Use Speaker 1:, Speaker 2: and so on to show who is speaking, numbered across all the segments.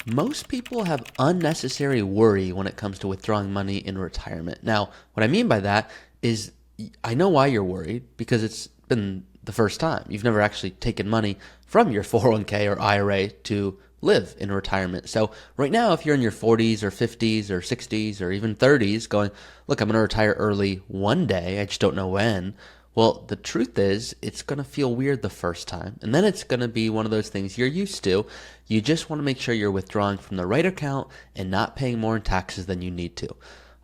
Speaker 1: Most people have unnecessary worry when it comes to withdrawing money in retirement. Now, what I mean by that is I know why you're worried because it's been the first time. You've never actually taken money from your 401k or IRA to live in retirement. So right now, if you're in your 40s or 50s or 60s or even 30s going, look, I'm going to retire early one day, I just don't know when. Well, the truth is, it's going to feel weird the first time, and then it's going to be one of those things you're used to. You just want to make sure you're withdrawing from the right account and not paying more in taxes than you need to.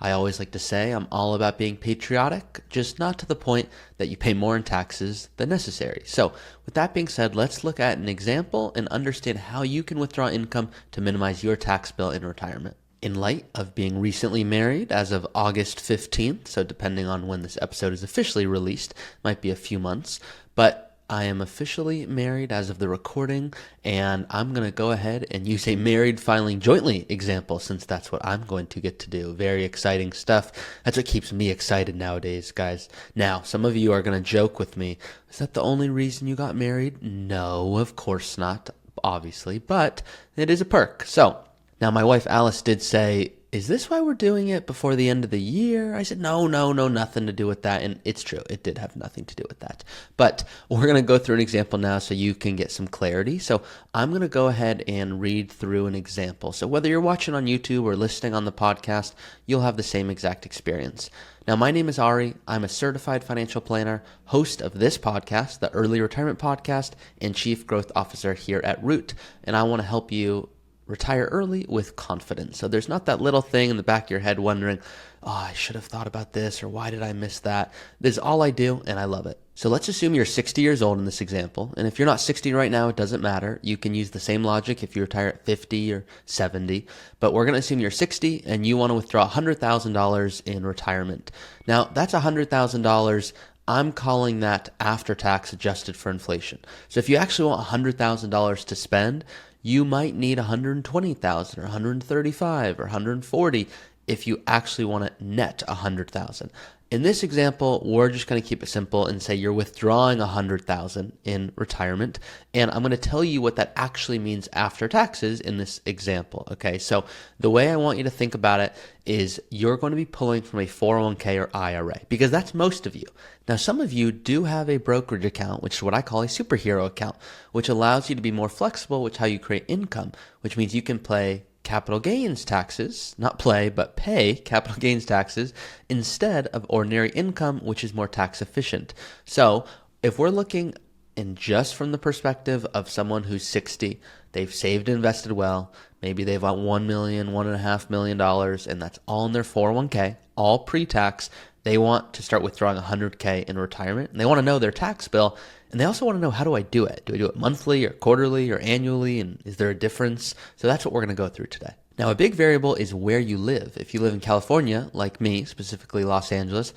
Speaker 1: I always like to say I'm all about being patriotic, just not to the point that you pay more in taxes than necessary. So, with that being said, let's look at an example and understand how you can withdraw income to minimize your tax bill in retirement. In light of being recently married as of August 15th, so depending on when this episode is officially released, might be a few months, but I am officially married as of the recording, and I'm going to go ahead and use a married filing jointly example since that's what I'm going to get to do. Very exciting stuff. That's what keeps me excited nowadays, guys. Now, some of you are going to joke with me. Is that the only reason you got married? No, of course not, obviously, but it is a perk. So, now, my wife Alice did say, is this why we're doing it before the end of the year? I said, no, nothing to do with that. And it's true. It did have nothing to do with that. But we're going to go through an example now so you can get some clarity. So I'm going to go ahead and read through an example. So whether you're watching on YouTube or listening on the podcast, you'll have the same exact experience. Now, my name is Ari. I'm a certified financial planner, host of this podcast, the Early Retirement Podcast, and Chief Growth Officer here at Root. And I want to help you retire early with confidence. So there's not that little thing in the back of your head wondering, oh, I should have thought about this, or why did I miss that? This is all I do, and I love it. So let's assume you're 60 years old in this example. And if you're not 60 right now, it doesn't matter. You can use the same logic if you retire at 50 or 70. But we're going to assume you're 60 and you want to withdraw $100,000 in retirement. Now, that's $100,000. I'm calling that after tax adjusted for inflation. So if you actually want $100,000 to spend, you might need 120,000 or 135 or 140 if you actually want to net 100,000. In this example, we're just going to keep it simple and say you're withdrawing 100,000 in retirement, and I'm going to tell you what that actually means after taxes in this example. Okay, so the way I want you to think about it is you're going to be pulling from a 401k or IRA because that's most of you. Now, some of you do have a brokerage account, which is what I call a superhero account, which allows you to be more flexible with how you create income, which means you can play capital gains taxes, not play, but pay capital gains taxes instead of ordinary income, which is more tax efficient. So if we're looking in just from the perspective of someone who's 60, they've saved and invested well, maybe they've got $1 million, $1.5 million, and that's all in their 401k, all pre-tax. They want to start withdrawing 100K in retirement, and they want to know their tax bill, and they also want to know, how do I do it? Do I do it monthly or quarterly or annually, and is there a difference? So that's what we're going to go through today. Now, a big variable is where you live. If you live in California, like me, specifically Los Angeles,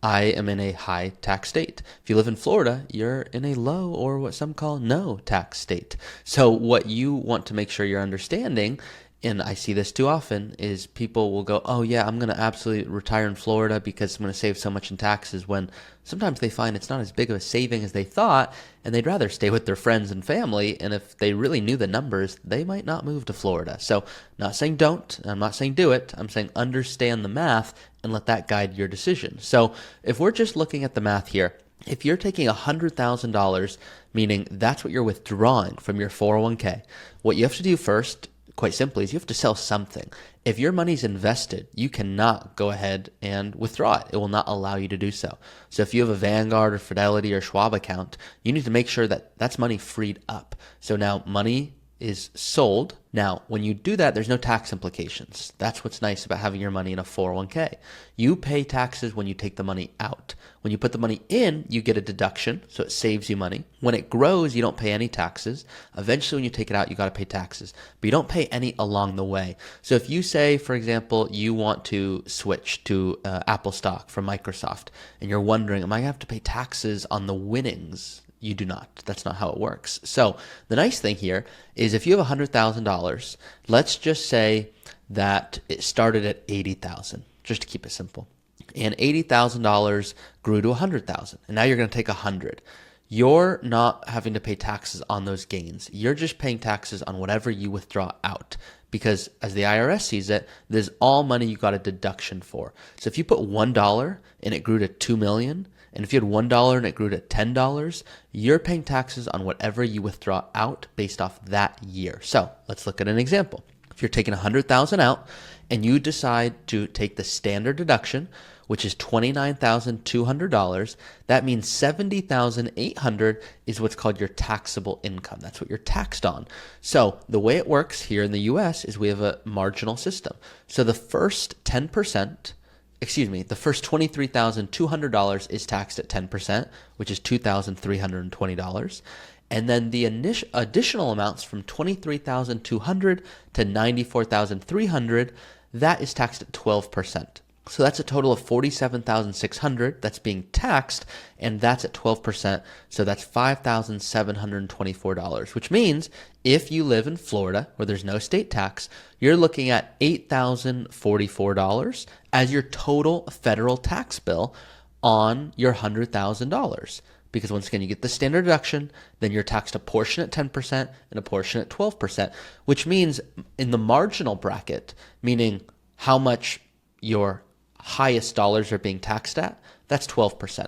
Speaker 1: I am in a high tax state. If you live in Florida, you're in a low or what some call no tax state. So what you want to make sure you're understanding, and I see this too often, is people will go, oh yeah, I'm going to absolutely retire in Florida because I'm going to save so much in taxes, when sometimes they find it's not as big of a saving as they thought, and they'd rather stay with their friends and family, and if they really knew the numbers, they might not move to Florida. So not saying don't, I'm not saying do it, I'm saying understand the math and let that guide your decision. So if we're just looking at the math here, if you're taking $100,000, meaning that's what you're withdrawing from your 401k, what you have to do first, quite simply, is you have to sell something. If your money's invested, you cannot go ahead and withdraw it. It will not allow you to do so. So if you have a Vanguard or Fidelity or Schwab account, you need to make sure that that's money freed up. So now money is sold. Now, when you do that, there's no tax implications. That's what's nice about having your money in a 401k. You pay taxes when you take the money out. When you put the money in, you get a deduction, so it saves you money. When it grows, you don't pay any taxes. Eventually, when you take it out, you got to pay taxes, but you don't pay any along the way. So if you say, for example, you want to switch to Apple stock from Microsoft, and you're wondering, am I going to have to pay taxes on the winnings? You do not. That's not how it works. So the nice thing here is if you have $100,000, let's just say that it started at $80,000, just to keep it simple. And $80,000 grew to $100,000. And now you're going to take 100. you're not having to pay taxes on those gains. You're just paying taxes on whatever you withdraw out, because as the IRS sees it, there's all money you got a deduction for. So if you put $1 and it grew to $2 million, and if you had $1 and it grew to $10, you're paying taxes on whatever you withdraw out based off that year. So let's look at an example. If you're taking $100,000 out and you decide to take the standard deduction, which is $29,200, that means $70,800 is what's called your taxable income. That's what you're taxed on. So the way it works here in the US is we have a marginal system. So the first $23,200 is taxed at 10%, which is $2,320. And then the additional amounts from $23,200 to $94,300, that is taxed at 12%. So that's a total of $47,600 that's being taxed, and that's at 12%. So that's $5,724, which means if you live in Florida where there's no state tax, you're looking at $8,044 as your total federal tax bill on your $100,000. Because once again, you get the standard deduction, then you're taxed a portion at 10% and a portion at 12%, which means in the marginal bracket, meaning how much your highest dollars are being taxed at, that's 12%.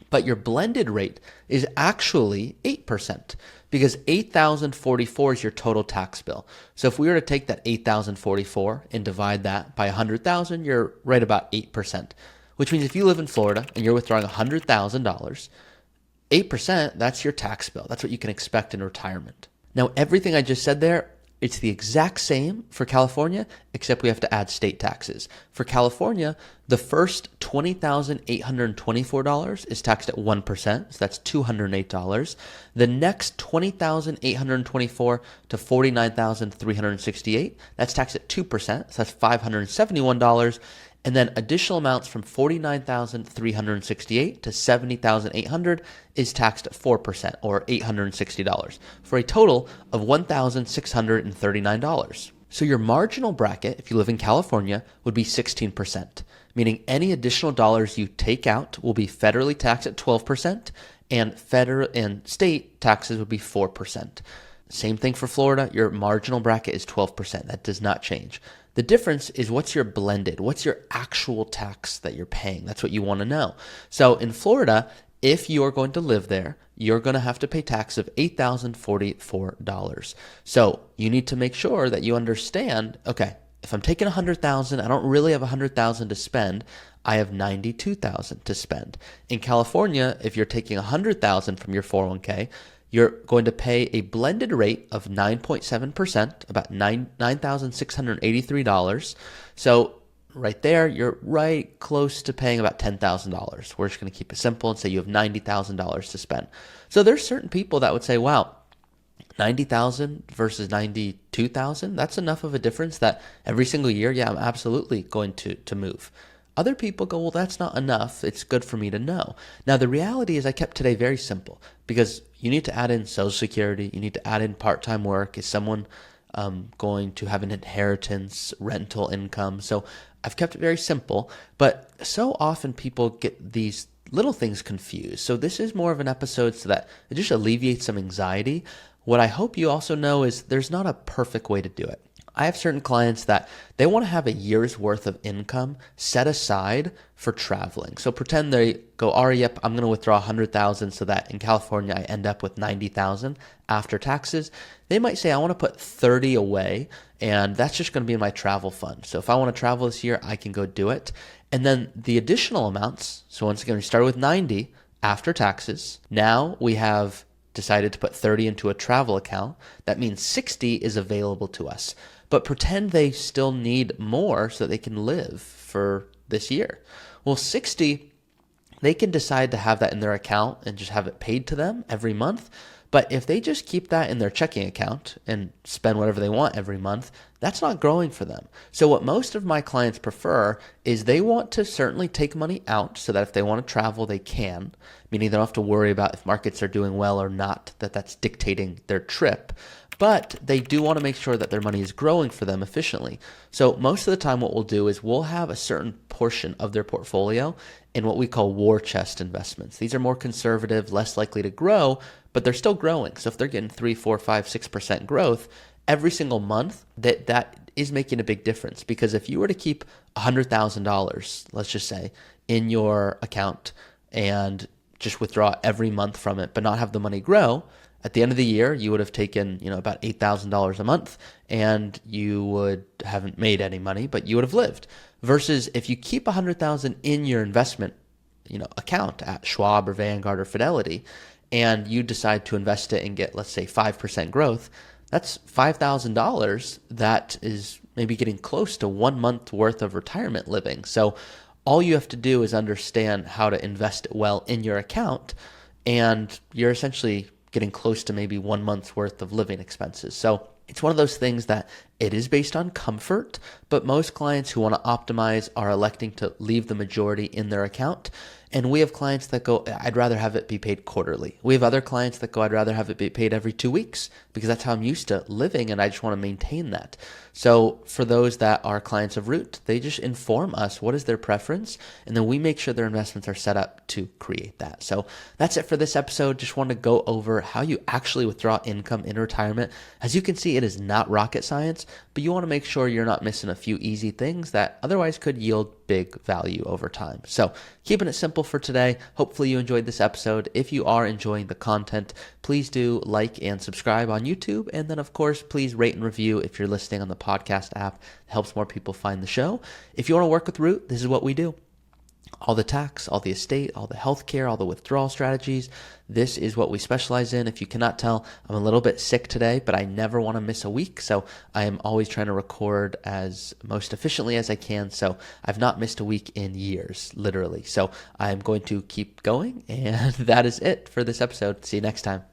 Speaker 1: But your blended rate is actually 8%, because $8,044 is your total tax bill. So if we were to take that $8,044 and divide that by $100,000, you're right about 8%, which means if you live in Florida and you're withdrawing $100,000, 8%, that's your tax bill. That's what you can expect in retirement. Now, everything I just said there, it's the exact same for California, except we have to add state taxes. For California, the first $20,824 is taxed at 1%, so that's $208. The next $20,824 to $49,368, that's taxed at 2%, so that's $571. And then additional amounts from $49,368 to $70,800 is taxed at 4%, or $860, for a total of $1,639. So your marginal bracket, if you live in California, would be 16%, meaning any additional dollars you take out will be federally taxed at 12%, and federal and state taxes would be 4%. Same thing for Florida. Your marginal bracket is 12%. That does not change. The difference is what's your blended, what's your actual tax that you're paying. That's what you want to know. So in Florida, if you're going to live there, you're going to have to pay tax of $8,044. So you need to make sure that you understand, okay, if I'm taking $100,000, I don't really have $100,000 to spend. I have $92,000 to spend. In California, if you're taking $100,000 from your 401k, you're going to pay a blended rate of 9.7%, about $9,683. So right there, you're right close to paying about $10,000. We're just going to keep it simple and say you have $90,000 to spend. So there's certain people that would say, wow, 90,000 versus 92,000, that's enough of a difference that every single year, yeah, I'm absolutely going to move. Other people go, well, that's not enough. It's good for me to know. Now, the reality is I kept today very simple, because you need to add in Social Security. You need to add in part-time work. Is someone going to have an inheritance, rental income? So I've kept it very simple, but so often people get these little things confused. So this is more of an episode so that it just alleviates some anxiety. What I hope you also know is there's not a perfect way to do it. I have certain clients that they want to have a year's worth of income set aside for traveling. So pretend they go, Ari, yep, I'm going to withdraw $100,000 so that in California I end up with $90,000 after taxes. They might say, I want to put 30 away, and that's just going to be in my travel fund. So if I want to travel this year, I can go do it. And then the additional amounts, so once again, we started with 90 after taxes. Now we have decided to put 30 into a travel account. That means 60 is available to us. But pretend they still need more so that they can live for this year. Well, 60, they can decide to have that in their account and just have it paid to them every month. But if they just keep that in their checking account and spend whatever they want every month, that's not growing for them. So what most of my clients prefer is they want to certainly take money out so that if they want to travel, they can, meaning they don't have to worry about if markets are doing well or not, that's dictating their trip. but they do want to make sure that their money is growing for them efficiently. So most of the time what we'll do is we'll have a certain portion of their portfolio in what we call war chest investments. These are more conservative, less likely to grow, but they're still growing. So if they're getting 3, 4, 5, 6% growth every single month, that is making a big difference. Because if you were to keep $100,000, let's just say, in your account and just withdraw every month from it, but not have the money grow, at the end of the year, you would have taken, about $8,000 a month, and you haven't made any money, but you would have lived. Versus if you keep $100,000 in your investment, account at Schwab or Vanguard or Fidelity, and you decide to invest it and get, let's say, 5% growth, that's $5,000 that is maybe getting close to 1 month worth of retirement living. So all you have to do is understand how to invest it well in your account, and you're essentially getting close to maybe 1 month's worth of living expenses. So it's one of those things that it is based on comfort, but most clients who want to optimize are electing to leave the majority in their account. And we have clients that go, I'd rather have it be paid quarterly. We have other clients that go, I'd rather have it be paid every 2 weeks because that's how I'm used to living and I just want to maintain that. So for those that are clients of Root, they just inform us what is their preference, and then we make sure their investments are set up to create that. So that's it for this episode. Just want to go over how you actually withdraw income in retirement. As you can see, it is not rocket science, but you want to make sure you're not missing a few easy things that otherwise could yield big value over time. So keeping it simple for today. Hopefully you enjoyed this episode. If you are enjoying the content, please do like and subscribe on YouTube. And then of course, please rate and review if you're listening on the podcast app. It helps more people find the show. If you want to work with Root, this is what we do. All the tax, all the estate, all the healthcare, all the withdrawal strategies. This is what we specialize in. If you cannot tell, I'm a little bit sick today, but I never want to miss a week. So I am always trying to record as most efficiently as I can. So I've not missed a week in years, literally. So I'm going to keep going. And that is it for this episode. See you next time.